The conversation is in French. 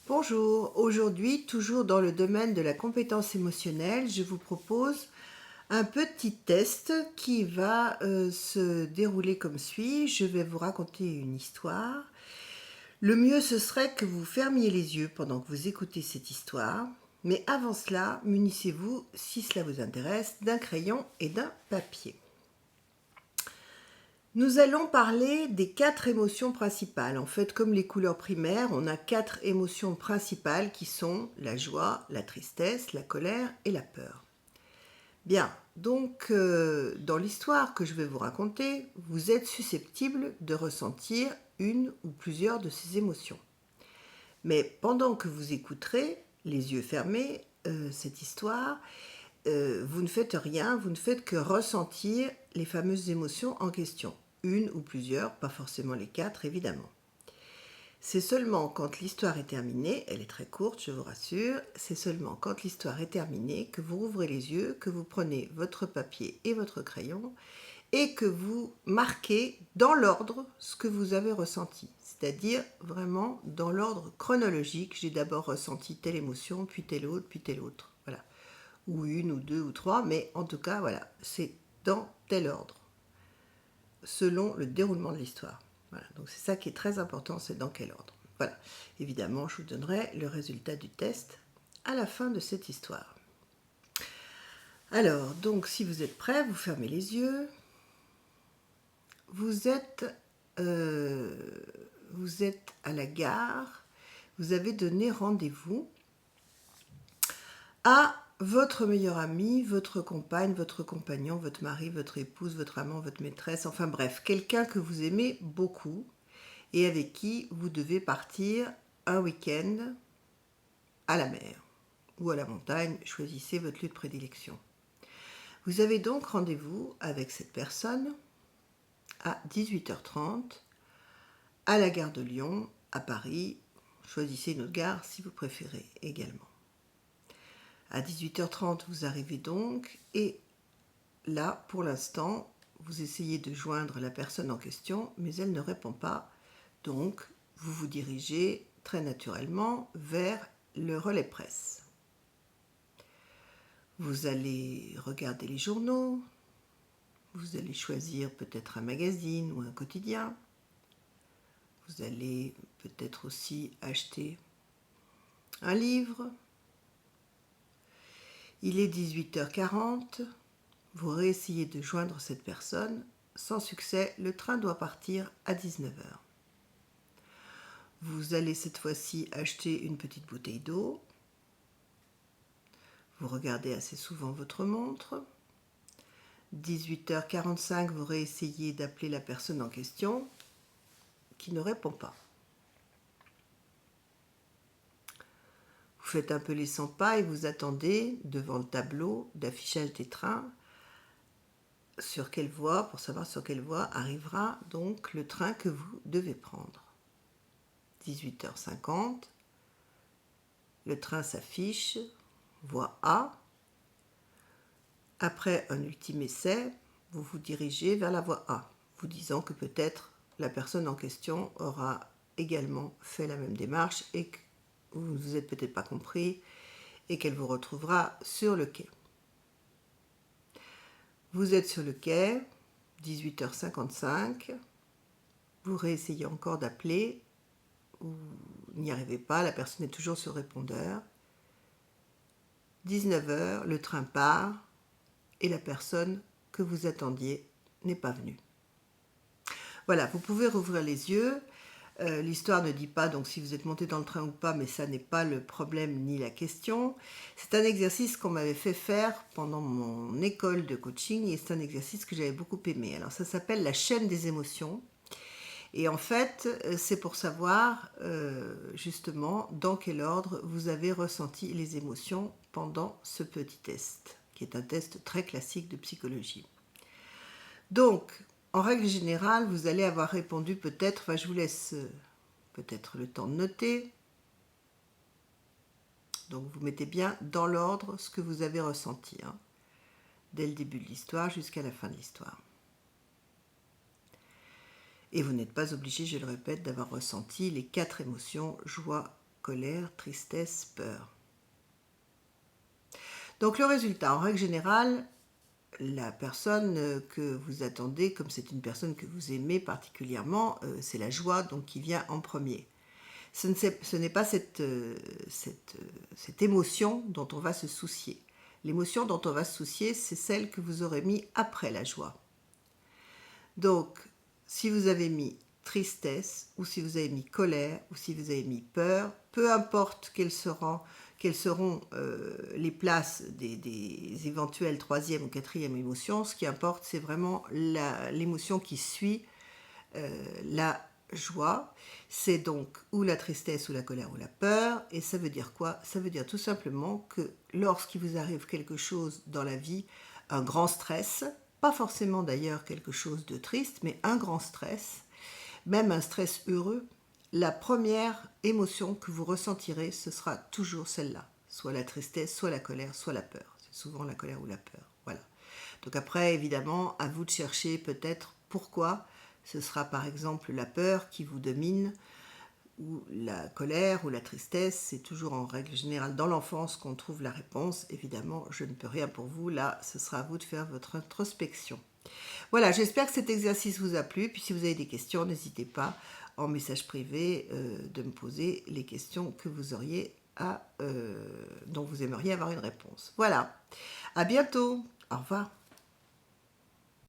Bonjour, aujourd'hui, toujours dans le domaine de la compétence émotionnelle, je vous propose un petit test qui va se dérouler comme suit. Je vais vous raconter une histoire. Le mieux, ce serait que vous fermiez les yeux pendant que vous écoutez cette histoire. Mais avant cela, munissez-vous, si cela vous intéresse, d'un crayon et d'un papier. Nous allons parler des 4 émotions principales. En fait, comme les couleurs primaires, on a 4 émotions principales qui sont la joie, la tristesse, la colère et la peur. Bien, donc dans l'histoire que je vais vous raconter, vous êtes susceptible de ressentir une ou plusieurs de ces émotions. Mais pendant que vous écouterez, les yeux fermés, cette histoire, vous ne faites rien, vous ne faites que ressentir les fameuses émotions en question. Une ou plusieurs, pas forcément les 4 évidemment. C'est seulement quand l'histoire est terminée, elle est très courte je vous rassure, c'est seulement quand l'histoire est terminée que vous rouvrez les yeux, que vous prenez votre papier et votre crayon et que vous marquez dans l'ordre ce que vous avez ressenti. C'est-à-dire vraiment dans l'ordre chronologique. J'ai d'abord ressenti telle émotion, puis telle autre, puis telle autre. Voilà. Ou une, ou deux, ou trois, mais en tout cas, voilà, c'est dans tel ordre, selon le déroulement de l'histoire. Voilà, donc c'est ça qui est très important, c'est dans quel ordre. Voilà, évidemment, je vous donnerai le résultat du test à la fin de cette histoire. Alors, donc, si vous êtes prêts, vous fermez les yeux. Vous êtes, euh, vous êtes à la gare. Vous avez donné rendez-vous à votre meilleur ami, votre compagne, votre compagnon, votre mari, votre épouse, votre amant, votre maîtresse, enfin bref, quelqu'un que vous aimez beaucoup et avec qui vous devez partir un week-end à la mer ou à la montagne, choisissez votre lieu de prédilection. Vous avez donc rendez-vous avec cette personne à 18h30 à la gare de Lyon, à Paris. Choisissez une autre gare si vous préférez également. À 18h30, vous arrivez donc et là, pour l'instant, vous essayez de joindre la personne en question, mais elle ne répond pas. Donc, vous vous dirigez très naturellement vers le relais presse. Vous allez regarder les journaux, vous allez choisir peut-être un magazine ou un quotidien. Vous allez peut-être aussi acheter un livre. Il est 18h40. Vous réessayez de joindre cette personne. Sans succès, le train doit partir à 19h. Vous allez cette fois-ci acheter une petite bouteille d'eau. Vous regardez assez souvent votre montre. 18h45, vous réessayez d'appeler la personne en question qui ne répond pas. Vous faites un peu les 100 pas et vous attendez devant le tableau d'affichage des trains sur quelle voie, pour savoir sur quelle voie arrivera donc le train que vous devez prendre. 18h50, le train s'affiche, voie A. Après un ultime essai, vous vous dirigez vers la voie A, vous disant que peut-être la personne en question aura également fait la même démarche et que vous ne vous êtes peut-être pas compris et qu'elle vous retrouvera sur le quai. Vous êtes sur le quai, 18h55, vous réessayez encore d'appeler, vous n'y arrivez pas, la personne est toujours sur répondeur. 19h, le train part et la personne que vous attendiez n'est pas venue. Voilà, vous pouvez rouvrir les yeux. L'histoire ne dit pas donc si vous êtes monté dans le train ou pas, mais ça n'est pas le problème ni la question. C'est un exercice qu'on m'avait fait faire pendant mon école de coaching et c'est un exercice que j'avais beaucoup aimé. Alors ça s'appelle la chaîne des émotions. Et en fait, c'est pour savoir justement dans quel ordre vous avez ressenti les émotions pendant ce petit test, qui est un test très classique de psychologie. Donc, en règle générale, vous allez avoir répondu peut-être, enfin je vous laisse peut-être le temps de noter. Donc vous mettez bien dans l'ordre ce que vous avez ressenti, hein, dès le début de l'histoire jusqu'à la fin de l'histoire. Et vous n'êtes pas obligé, je le répète, d'avoir ressenti les 4 émotions, joie, colère, tristesse, peur. Donc le résultat, en règle générale, la personne que vous attendez, comme c'est une personne que vous aimez particulièrement, c'est la joie donc qui vient en premier. Ce n'est pas cette émotion dont on va se soucier. L'émotion dont on va se soucier, c'est celle que vous aurez mis après la joie. Donc, si vous avez mis tristesse, ou si vous avez mis colère, ou si vous avez mis peur, peu importe quelles seront les places des éventuelles troisième ou quatrième émotions, ce qui importe, c'est vraiment l'émotion qui suit la joie. C'est donc ou la tristesse, ou la colère, ou la peur. Et ça veut dire quoi? Ça veut dire tout simplement que lorsqu'il vous arrive quelque chose dans la vie, un grand stress, pas forcément d'ailleurs quelque chose de triste, mais un grand stress, même un stress heureux, la première émotion que vous ressentirez, ce sera toujours celle-là. Soit la tristesse, soit la colère, soit la peur. C'est souvent la colère ou la peur. Voilà. Donc après, évidemment, à vous de chercher peut-être pourquoi. Ce sera par exemple la peur qui vous domine, ou la colère, ou la tristesse. C'est toujours en règle générale dans l'enfance qu'on trouve la réponse. Évidemment, je ne peux rien pour vous. Là, ce sera à vous de faire votre introspection. Voilà, j'espère que cet exercice vous a plu. Puis si vous avez des questions, n'hésitez pas en message privé de me poser les questions que vous auriez dont vous aimeriez avoir une réponse. Voilà, à bientôt, au revoir.